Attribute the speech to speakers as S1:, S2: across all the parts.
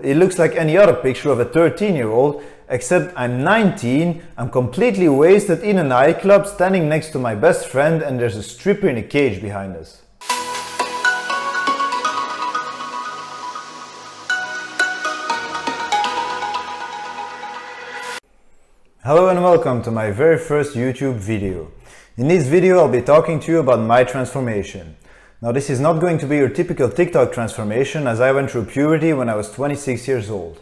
S1: it looks like any other picture of a 13-year-old, except I'm 19, I'm completely wasted in a nightclub standing next to my best friend and there's a stripper in a cage behind us. Hello and welcome to my very first YouTube video. In this video I'll be talking to you about my transformation. Now this is not going to be your typical TikTok transformation, as I went through puberty when I was 26 years old.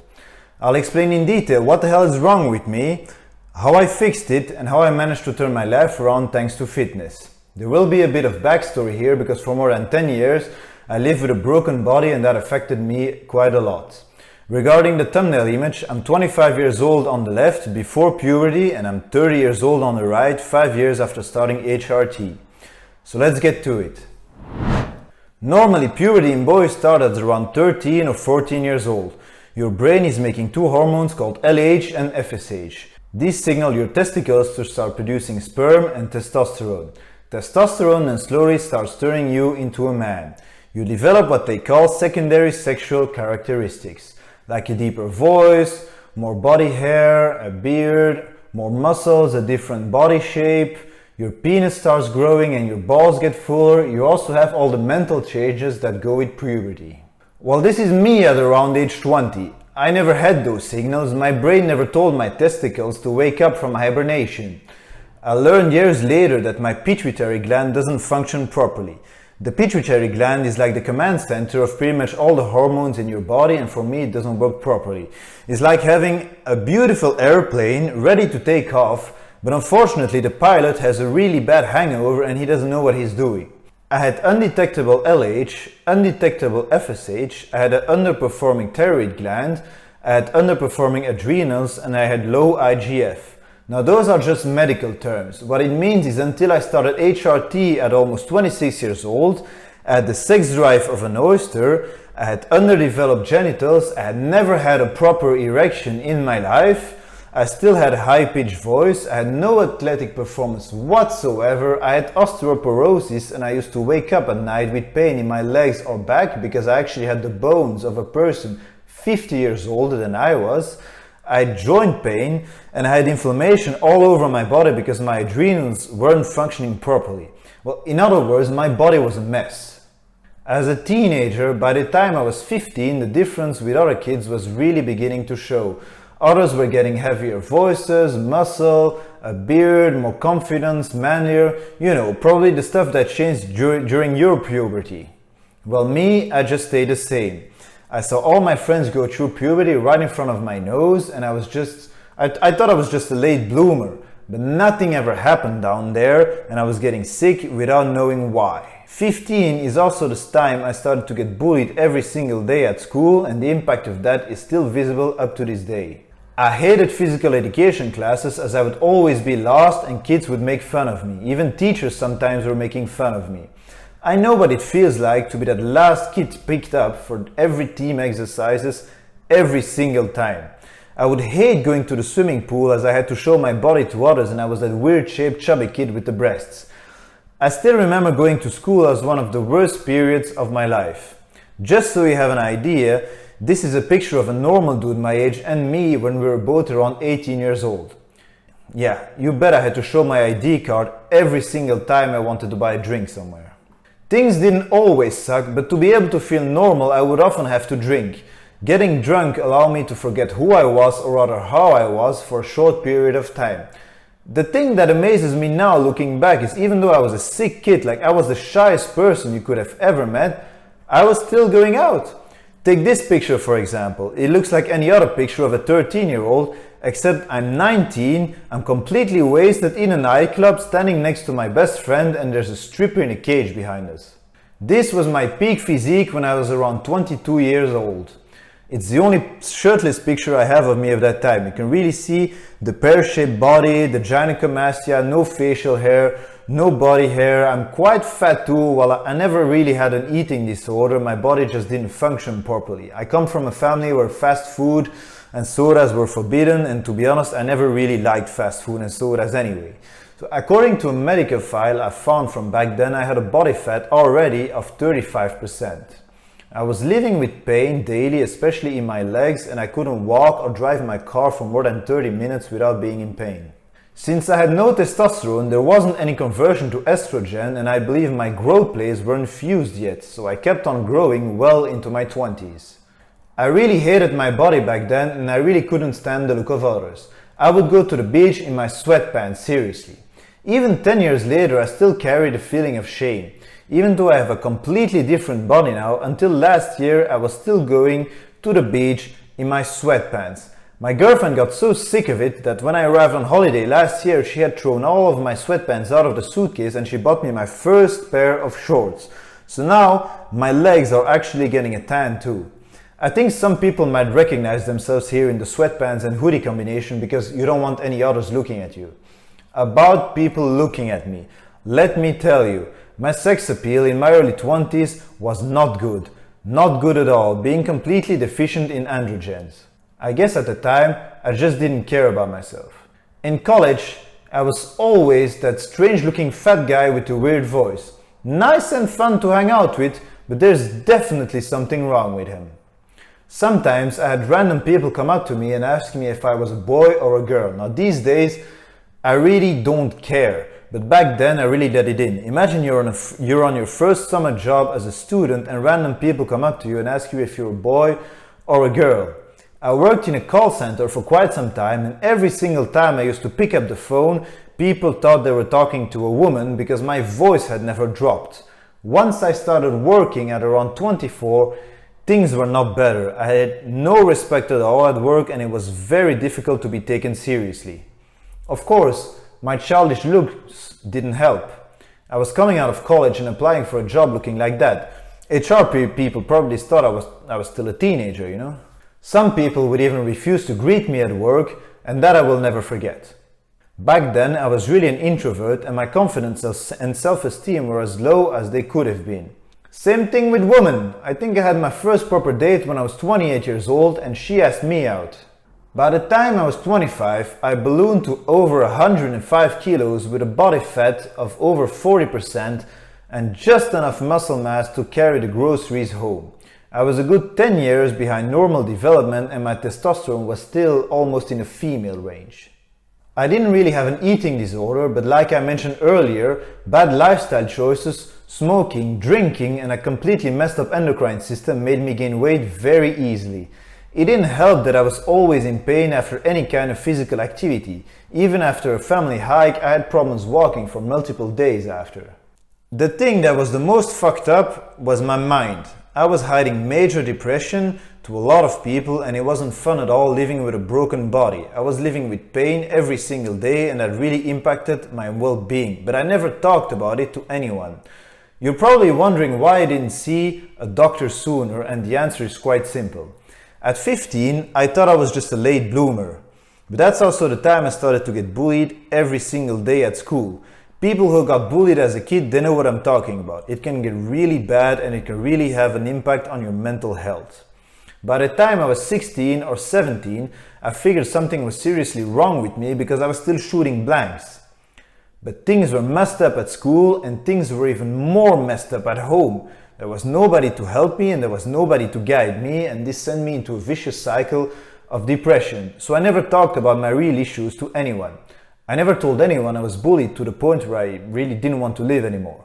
S1: I'll explain in detail what the hell is wrong with me, how I fixed it and how I managed to turn my life around thanks to fitness. There will be a bit of backstory here because for more than 10 years I lived with a broken body and that affected me quite a lot. Regarding the thumbnail image, I'm 25 years old on the left before puberty and I'm 30 years old on the right 5 years after starting HRT. So let's get to it. Normally puberty in boys starts at around 13 or 14 years old. Your brain is making two hormones called LH and FSH. These signal your testicles to start producing sperm and testosterone. Testosterone then slowly starts turning you into a man. You develop what they call secondary sexual characteristics, like a deeper voice, more body hair, a beard, more muscles, a different body shape. Your penis starts growing and your balls get fuller. You also have all the mental changes that go with puberty. Well, this is me at around age 20. I never had those signals. My brain never told my testicles to wake up from hibernation. I learned years later that my pituitary gland doesn't function properly. The pituitary gland is like the command center of pretty much all the hormones in your body, and for me it doesn't work properly. It's like having a beautiful airplane ready to take off, but unfortunately the pilot has a really bad hangover and he doesn't know what he's doing. I had undetectable LH, undetectable FSH, I had an underperforming thyroid gland, I had underperforming adrenals and I had low IGF. Now those are just medical terms. What it means is until I started HRT at almost 26 years old, I had the sex drive of an oyster, I had underdeveloped genitals, I had never had a proper erection in my life, I still had a high-pitched voice, I had no athletic performance whatsoever, I had osteoporosis and I used to wake up at night with pain in my legs or back because I actually had the bones of a person 50 years older than I was. I had joint pain and I had inflammation all over my body because my adrenals weren't functioning properly. Well, in other words, my body was a mess. As a teenager, by the time I was 15, the difference with other kids was really beginning to show. Others were getting heavier voices, muscle, a beard, more confidence, manlier, probably the stuff that changed during your puberty. Well, me, I just stayed the same. I saw all my friends go through puberty right in front of my nose and I thought I was just a late bloomer, but nothing ever happened down there and I was getting sick without knowing why. 15 is also the time I started to get bullied every single day at school and the impact of that is still visible up to this day. I hated physical education classes as I would always be last and kids would make fun of me. Even teachers sometimes were making fun of me. I know what it feels like to be that last kid picked up for every team exercises every single time. I would hate going to the swimming pool as I had to show my body to others and I was that weird shaped chubby kid with the breasts. I still remember going to school as one of the worst periods of my life. Just so you have an idea, this is a picture of a normal dude my age and me when we were both around 18 years old. Yeah, you bet I had to show my ID card every single time I wanted to buy a drink somewhere. Things didn't always suck, but to be able to feel normal I would often have to drink. Getting drunk allowed me to forget who I was, or rather how I was, for a short period of time. The thing that amazes me now looking back is even though I was a sick kid, like I was the shyest person you could have ever met, I was still going out. Take this picture for example. It looks like any other picture of a 13-year-old, except I'm 19, I'm completely wasted in a nightclub standing next to my best friend and there's a stripper in a cage behind us. This was my peak physique when I was around 22 years old. It's the only shirtless picture I have of me at that time. You can really see the pear-shaped body, the gynecomastia, no facial hair, no body hair. I'm quite fat too. While I never really had an eating disorder, my body just didn't function properly. I come from a family where fast food and sodas were forbidden, and to be honest, I never really liked fast food and sodas anyway. So according to a medical file I found from back then, I had a body fat already of 35%. I was living with pain daily, especially in my legs, and I couldn't walk or drive my car for more than 30 minutes without being in pain. Since I had no testosterone, there wasn't any conversion to estrogen, and I believe my growth plates weren't fused yet, so I kept on growing well into my 20s. I really hated my body back then, and I really couldn't stand the look of others. I would go to the beach in my sweatpants, seriously. Even 10 years later, I still carry the feeling of shame. Even though I have a completely different body now, until last year I was still going to the beach in my sweatpants. My girlfriend got so sick of it that when I arrived on holiday last year, she had thrown all of my sweatpants out of the suitcase and she bought me my first pair of shorts. So now my legs are actually getting a tan too. I think some people might recognize themselves here in the sweatpants and hoodie combination because you don't want any others looking at you. About people looking at me, let me tell you, my sex appeal in my early 20s was not good. Not good at all, being completely deficient in androgens. I guess at the time, I just didn't care about myself. In college, I was always that strange looking fat guy with a weird voice. Nice and fun to hang out with, but there's definitely something wrong with him. Sometimes I had random people come up to me and ask me if I was a boy or a girl. Now these days, I really don't care. But back then I really let it in. Imagine you're on your first summer job as a student and random people come up to you and ask you if you're a boy or a girl. I worked in a call center for quite some time, and every single time I used to pick up the phone, people thought they were talking to a woman because my voice had never dropped. Once I started working at around 24, things were not better. I had no respect at all at work and it was very difficult to be taken seriously. Of course, my childish looks didn't help. I was coming out of college and applying for a job looking like that. HR people probably thought I was still a teenager, you know? Some people would even refuse to greet me at work, and that I will never forget. Back then I was really an introvert and my confidence and self-esteem were as low as they could have been. Same thing with women. I think I had my first proper date when I was 28 years old and she asked me out. By the time I was 25, I ballooned to over 105 kilos with a body fat of over 40% and just enough muscle mass to carry the groceries home. I was a good 10 years behind normal development and my testosterone was still almost in the female range. I didn't really have an eating disorder, but like I mentioned earlier, bad lifestyle choices, smoking, drinking and a completely messed up endocrine system made me gain weight very easily. It didn't help that I was always in pain after any kind of physical activity. Even after a family hike, I had problems walking for multiple days after. The thing that was the most fucked up was my mind. I was hiding major depression to a lot of people and it wasn't fun at all living with a broken body. I was living with pain every single day and that really impacted my well-being, but I never talked about it to anyone. You're probably wondering why I didn't see a doctor sooner, and the answer is quite simple. At 15, I thought I was just a late bloomer, but that's also the time I started to get bullied every single day at school. People who got bullied as a kid, they know what I'm talking about. It can get really bad and it can really have an impact on your mental health. By the time I was 16 or 17, I figured something was seriously wrong with me because I was still shooting blanks. But things were messed up at school and things were even more messed up at home. There was nobody to help me and there was nobody to guide me, and this sent me into a vicious cycle of depression. So I never talked about my real issues to anyone. I never told anyone I was bullied to the point where I really didn't want to live anymore.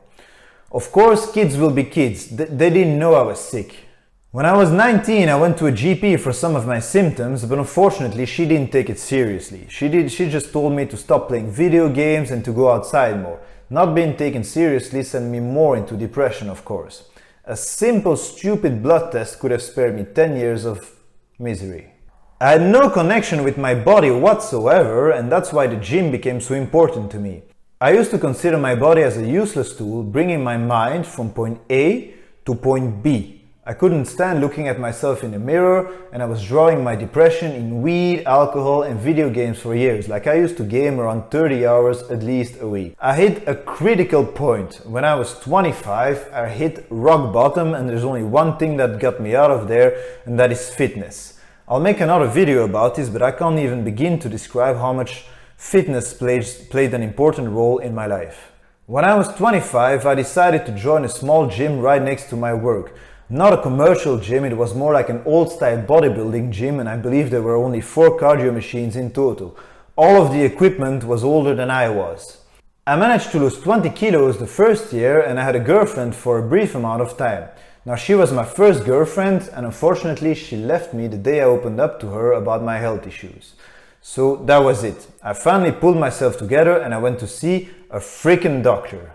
S1: Of course, kids will be kids. They didn't know I was sick. When I was 19, I went to a GP for some of my symptoms, but unfortunately she didn't take it seriously. She just told me to stop playing video games and to go outside more. Not being taken seriously sent me more into depression, of course. A simple, stupid blood test could have spared me 10 years of misery. I had no connection with my body whatsoever, and that's why the gym became so important to me. I used to consider my body as a useless tool, bringing my mind from point A to point B. I couldn't stand looking at myself in the mirror, and I was drawing my depression in weed, alcohol and video games for years. Like I used to game around 30 hours at least a week. I hit a critical point. When I was 25, I hit rock bottom, and there's only one thing that got me out of there, and that is fitness. I'll make another video about this, but I can't even begin to describe how much fitness played an important role in my life. When I was 25, I decided to join a small gym right next to my work. Not a commercial gym, it was more like an old-style bodybuilding gym, and I believe there were only 4 cardio machines in total. All of the equipment was older than I was. I managed to lose 20 kilos the first year, and I had a girlfriend for a brief amount of time. Now, she was my first girlfriend, and unfortunately she left me the day I opened up to her about my health issues. So that was it. I finally pulled myself together and I went to see a freaking doctor.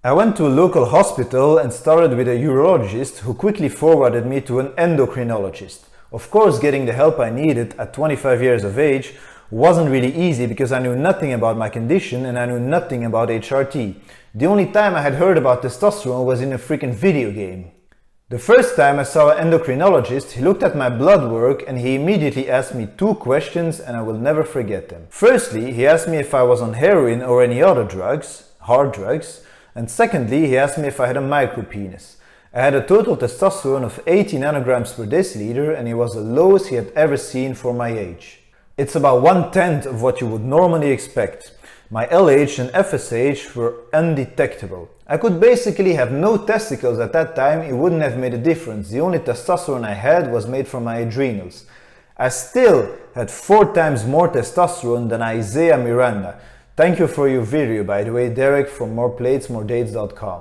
S1: I went to a local hospital and started with a urologist who quickly forwarded me to an endocrinologist. Of course, getting the help I needed at 25 years of age wasn't really easy because I knew nothing about my condition and I knew nothing about HRT. The only time I had heard about testosterone was in a freaking video game. The first time I saw an endocrinologist, he looked at my blood work and he immediately asked me 2 questions and I will never forget them. Firstly, he asked me if I was on heroin or any other drugs, hard drugs. And secondly, he asked me if I had a micropenis. I had a total testosterone of 80 nanograms per deciliter and it was the lowest he had ever seen for my age. It's about 1/10 of what you would normally expect. My LH and FSH were undetectable. I could basically have no testicles at that time, it wouldn't have made a difference. The only testosterone I had was made from my adrenals. I still had 4 times more testosterone than Isaiah Miranda. Thank you for your video, by the way, Derek from moreplatesmoredates.com.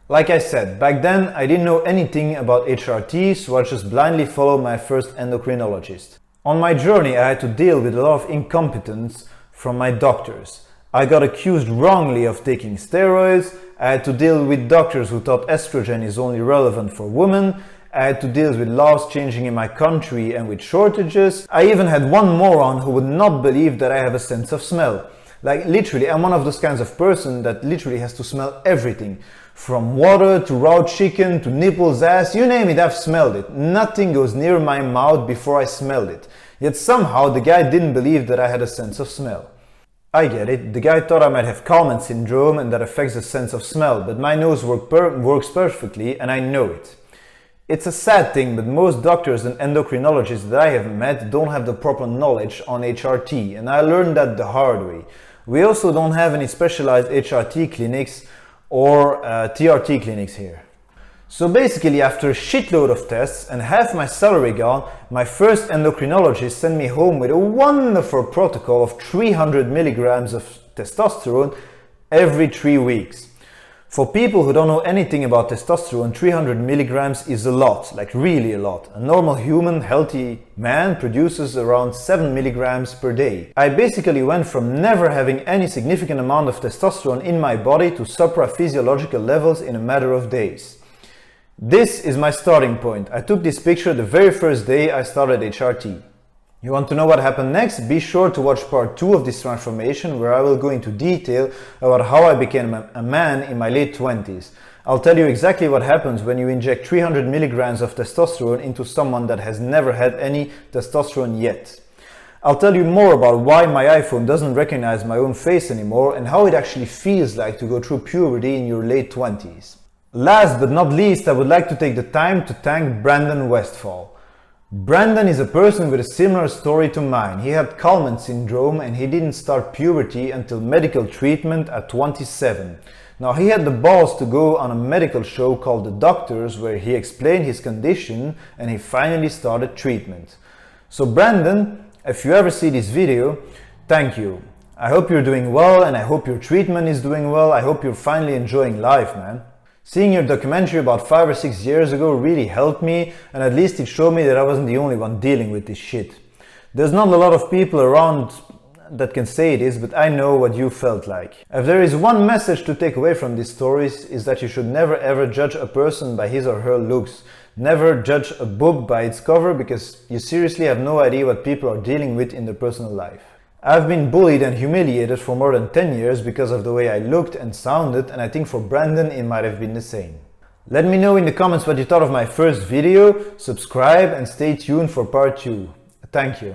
S1: Like I said, back then I didn't know anything about HRT, so I just blindly followed my first endocrinologist. On my journey I had to deal with a lot of incompetence from my doctors. I got accused wrongly of taking steroids, I had to deal with doctors who thought estrogen is only relevant for women, I had to deal with laws changing in my country and with shortages. I even had one moron who would not believe that I have a sense of smell. Like literally, I'm one of those kinds of person that literally has to smell everything. From water to raw chicken to nipples, ass, you name it, I've smelled it. Nothing goes near my mouth before I smelled it. Yet somehow the guy didn't believe that I had a sense of smell. I get it, the guy thought I might have Kalman syndrome and that affects the sense of smell, but my nose works perfectly and I know it. It's a sad thing, but most doctors and endocrinologists that I have met don't have the proper knowledge on HRT, and I learned that the hard way. We also don't have any specialized HRT clinics or TRT clinics here. So basically, after a shitload of tests and half my salary gone, my first endocrinologist sent me home with a wonderful protocol of 300 milligrams of testosterone every 3 weeks. For people who don't know anything about testosterone, 300 milligrams is a lot, like really a lot. A normal human, healthy man produces around 7 milligrams per day. I basically went from never having any significant amount of testosterone in my body to supraphysiological levels in a matter of days. This is my starting point. I took this picture the very first day I started HRT. You want to know what happened next? Be sure to watch part 2 of this transformation where I will go into detail about how I became a man in my late 20s. I'll tell you exactly what happens when you inject 300 milligrams of testosterone into someone that has never had any testosterone yet. I'll tell you more about why my iPhone doesn't recognize my own face anymore and how it actually feels like to go through puberty in your late 20s. Last but not least, I would like to take the time to thank Brandon Westfall. Brandon is a person with a similar story to mine. He had Kalman syndrome and he didn't start puberty until medical treatment at 27. Now he had the balls to go on a medical show called The Doctors where he explained his condition and he finally started treatment. So Brandon, if you ever see this video, thank you. I hope you're doing well and I hope your treatment is doing well. I hope you're finally enjoying life, man. Seeing your documentary about 5 or 6 years ago really helped me, and at least it showed me that I wasn't the only one dealing with this shit. There's not a lot of people around that can say this, but I know what you felt like. If there is one message to take away from these stories, is that you should never ever judge a person by his or her looks. Never judge a book by its cover, because you seriously have no idea what people are dealing with in their personal life. I've been bullied and humiliated for more than 10 years because of the way I looked and sounded, and I think for Brandon it might have been the same. Let me know in the comments what you thought of my first video, subscribe and stay tuned for part 2. Thank you.